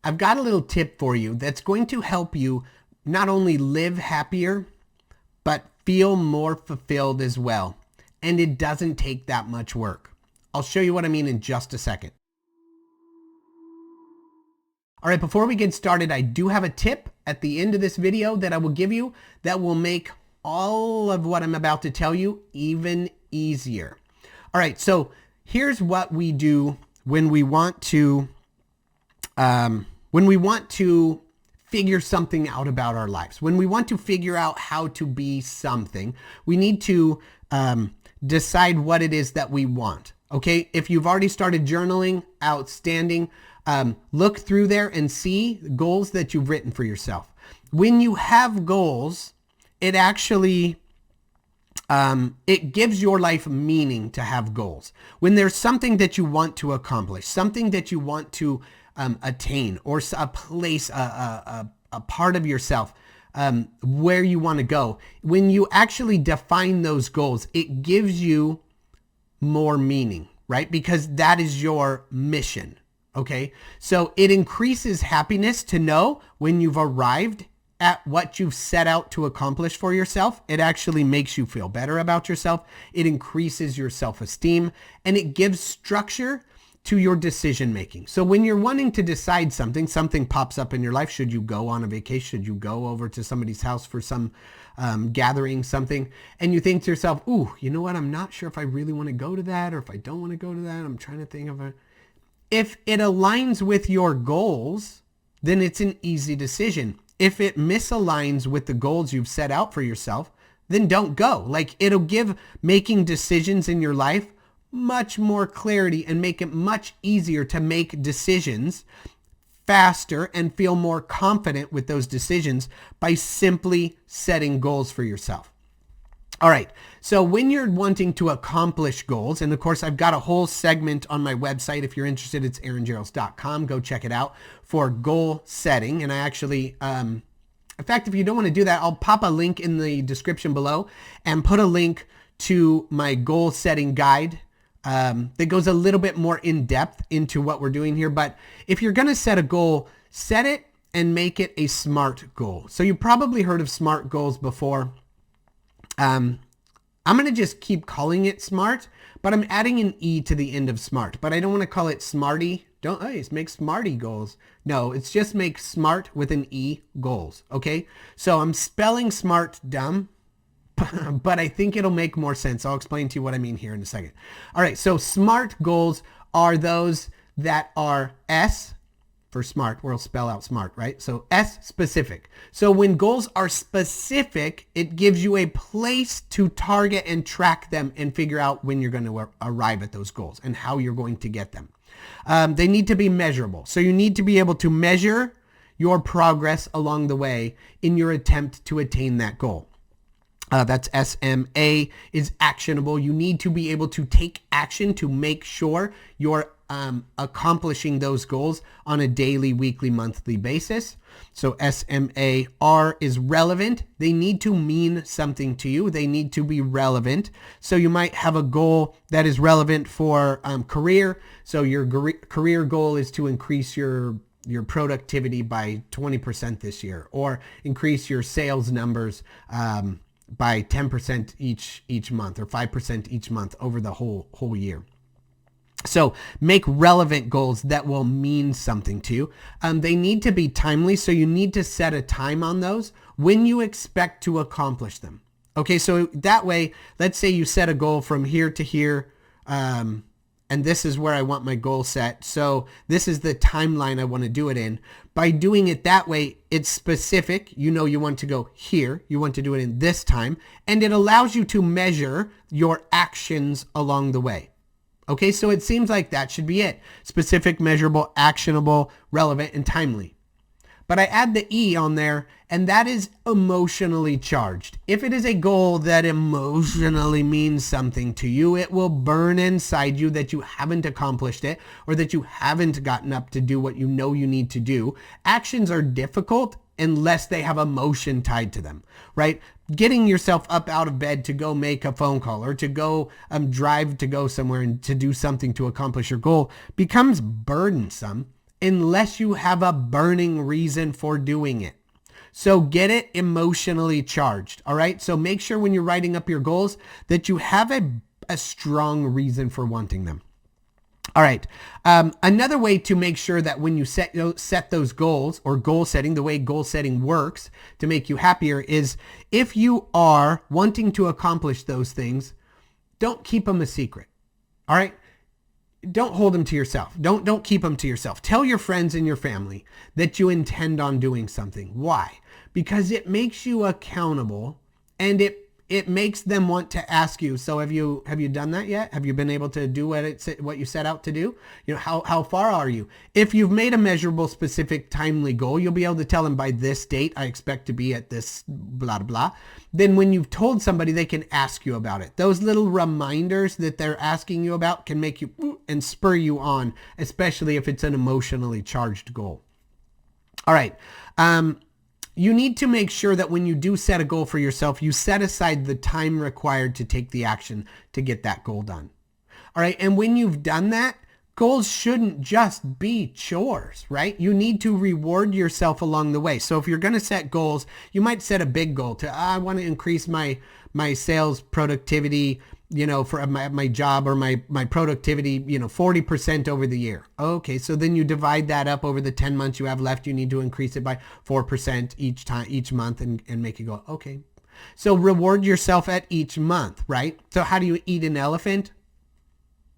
I've got a little tip for you that's going to help you not only live happier, but feel more fulfilled as well. And it doesn't take that much work. I'll show you what I mean in just a second. All right, before we get started, I do have a tip at the end of this video that I will give you that will make all of what I'm about to tell you even easier. All right, so here's what we do when we want to figure something out about our lives. When we want to figure out how to be something, we need to decide what it is that we want. Okay, if you've already started journaling, outstanding. Look through there and see goals that you've written for yourself. When you have goals, it actually it gives your life meaning to have goals. When there's something that you want to accomplish, something that you want to attain, or a place, a part of yourself where you want to go, when you actually define those goals, it gives you more meaning, right? Because that is your mission. Okay, so it increases happiness to know when you've arrived at what you've set out to accomplish for yourself. It actually makes you feel better about yourself. It increases your self-esteem, and it gives structure to your decision making. So when you're wanting to decide something pops up in your life. Should you go on a vacation? Should you go over to somebody's house for some gathering, something? And you think to yourself, ooh, you know what? I'm not sure if I really want to go to that, or if I don't want to go to that. I'm trying to think of it. If it aligns with your goals, then it's an easy decision. If it misaligns with the goals you've set out for yourself, then don't go. Like, it'll give making decisions in your life much more clarity and make it much easier to make decisions faster and feel more confident with those decisions by simply setting goals for yourself. All right, so when you're wanting to accomplish goals, and of course, I've got a whole segment on my website. If you're interested, it's aaronjarrels.com. Go check it out for goal setting. And I actually, in fact, if you don't want to do that, I'll pop a link in the description below and put a link to my goal setting guide that goes a little bit more in depth into what we're doing here. But if you're going to set a goal, set it and make it a SMART goal. So you probably heard of SMART goals before. I'm going to just keep calling it SMART, but I'm adding an E to the end of SMART, but I don't want to call it SMARTY. Make SMARTY goals. No, it's just make SMART with an E goals. Okay. So I'm spelling SMART dumb, but I think it'll make more sense. I'll explain to you what I mean here in a second. All right. So SMART goals are those that are S for SMART. We'll spell out SMART, right? So S, specific. So when goals are specific, it gives you a place to target and track them and figure out when you're going to arrive at those goals and how you're going to get them. They need to be measurable. So you need to be able to measure your progress along the way in your attempt to attain that goal. That's SMA, is actionable. You need to be able to take action to make sure you're accomplishing those goals on a daily, weekly, monthly basis. So SMAR is relevant. They need to mean something to you. They need to be relevant. So you might have a goal that is relevant for career. So your career goal is to increase your productivity by 20% this year, or increase your sales numbers by 10% each month, or 5% each month over the whole year. So make relevant goals that will mean something to you. They need to be timely, so you need to set a time on those when you expect to accomplish them. Okay, so that way, let's say you set a goal from here to here, and this is where I want my goal set. So this is the timeline I want to do it in. By doing it that way, it's specific. You know you want to go here. You want to do it in this time. And it allows you to measure your actions along the way. Okay, so it seems like that should be it. Specific, measurable, actionable, relevant, and timely. But I add the E on there, and that is emotionally charged. If it is a goal that emotionally means something to you, it will burn inside you that you haven't accomplished it, or that you haven't gotten up to do what you know you need to do. Actions are difficult unless they have emotion tied to them, right? Getting yourself up out of bed to go make a phone call, or to go drive to go somewhere and to do something to accomplish your goal becomes burdensome unless you have a burning reason for doing it. So get it emotionally charged. All right. So make sure when you're writing up your goals that you have a strong reason for wanting them. All right. Another way to make sure that when you set those goals, or goal setting, the way goal setting works to make you happier is if you are wanting to accomplish those things, don't keep them a secret. All right. Don't hold them to yourself. Don't keep them to yourself. Tell your friends and your family that you intend on doing something. Why? Because it makes you accountable, and it makes them want to ask you. So have you done that yet? Have you been able to do what you set out to do? How far are you? If you've made a measurable, specific, timely goal, you'll be able to tell them by this date, I expect to be at this blah, blah, blah. Then when you've told somebody, they can ask you about it. Those little reminders that they're asking you about can make you and spur you on, especially if it's an emotionally charged goal. All right. You need to make sure that when you do set a goal for yourself, you set aside the time required to take the action to get that goal done. All right. And when you've done that, goals shouldn't just be chores, right? You need to reward yourself along the way. So if you're going to set goals, you might set a big goal to, I want to increase my sales productivity, for my job, or my productivity, 40% over the year. Okay. So then you divide that up over the 10 months you have left. You need to increase it by 4% each month and make it go, okay. So reward yourself at each month, right? So how do you eat an elephant?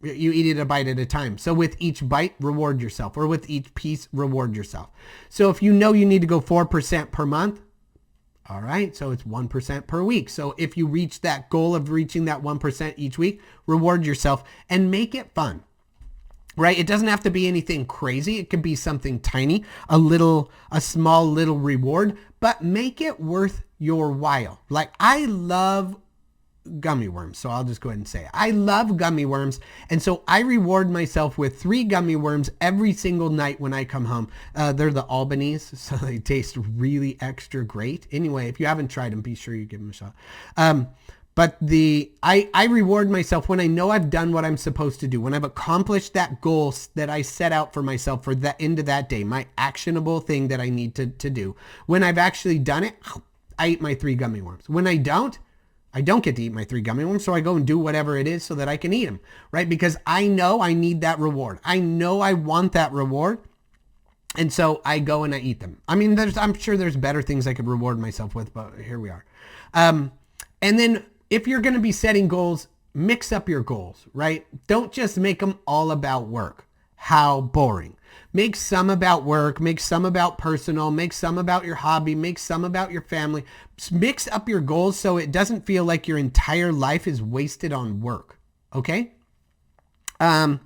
You eat it a bite at a time. So with each bite, reward yourself, or with each piece, reward yourself. So if you know you need to go 4% per month, all right, so it's 1% per week. So if you reach that goal of reaching that 1% each week, reward yourself and make it fun, right? It doesn't have to be anything crazy. It could be something tiny, a small little reward, but make it worth your while. Like, I love gummy worms. So I'll just go ahead and say it. I love gummy worms. And so I reward myself with 3 gummy worms every single night when I come home. They're the Albanese, so they taste really extra great. Anyway, if you haven't tried them, be sure you give them a shot. But I reward myself when I know I've done what I'm supposed to do, when I've accomplished that goal that I set out for myself for that end of that day, my actionable thing that I need to do. When I've actually done it, I eat my 3 gummy worms. When I don't get to eat my 3 gummy worms, so I go and do whatever it is so that I can eat them, right? Because I know I need that reward. I know I want that reward. And so I go and I eat them. I mean, I'm sure there's better things I could reward myself with, but here we are. And then if you're going to be setting goals, mix up your goals, right? Don't just make them all about work. How boring. Make some about work, make some about personal, make some about your hobby, make some about your family. Mix up your goals so it doesn't feel like your entire life is wasted on work. Okay? I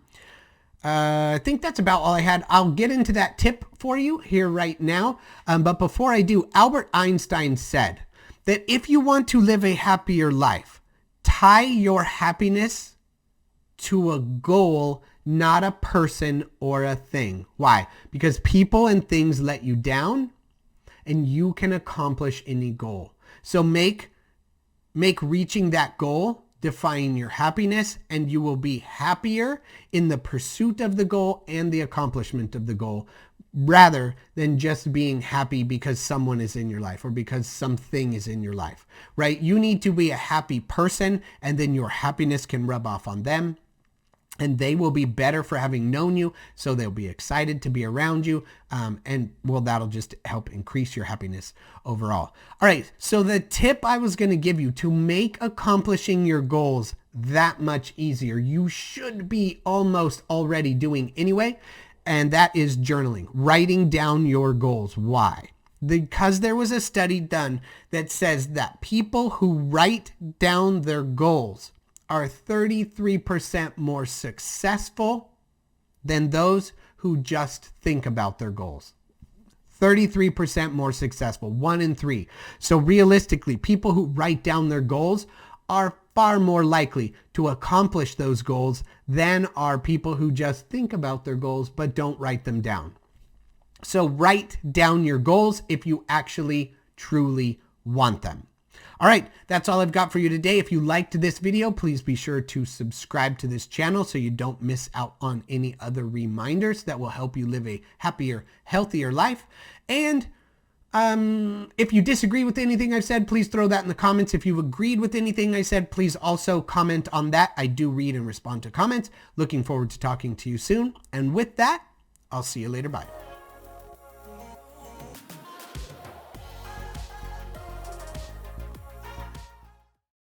think that's about all I had. I'll get into that tip for you here right now. But before I do, Albert Einstein said that if you want to live a happier life, tie your happiness to a goal, not a person or a thing. Why? Because people and things let you down, and you can accomplish any goal. So make reaching that goal define your happiness, and you will be happier in the pursuit of the goal and the accomplishment of the goal, rather than just being happy because someone is in your life or because something is in your life, right? You need to be a happy person, and then your happiness can rub off on them. And they will be better for having known you, so they'll be excited to be around you. And well, that'll just help increase your happiness overall. All right, so the tip I was going to give you to make accomplishing your goals that much easier, you should be almost already doing anyway, and that is journaling, writing down your goals. Why? Because there was a study done that says that people who write down their goals are 33% more successful than those who just think about their goals. 33% more successful, 1 in 3. So realistically, people who write down their goals are far more likely to accomplish those goals than are people who just think about their goals but don't write them down. So write down your goals if you actually truly want them. All right, that's all I've got for you today. If you liked this video, please be sure to subscribe to this channel so you don't miss out on any other reminders that will help you live a happier, healthier life. And if you disagree with anything I've said, please throw that in the comments. If you've agreed with anything I said, please also comment on that. I do read and respond to comments. Looking forward to talking to you soon. And with that, I'll see you later. Bye.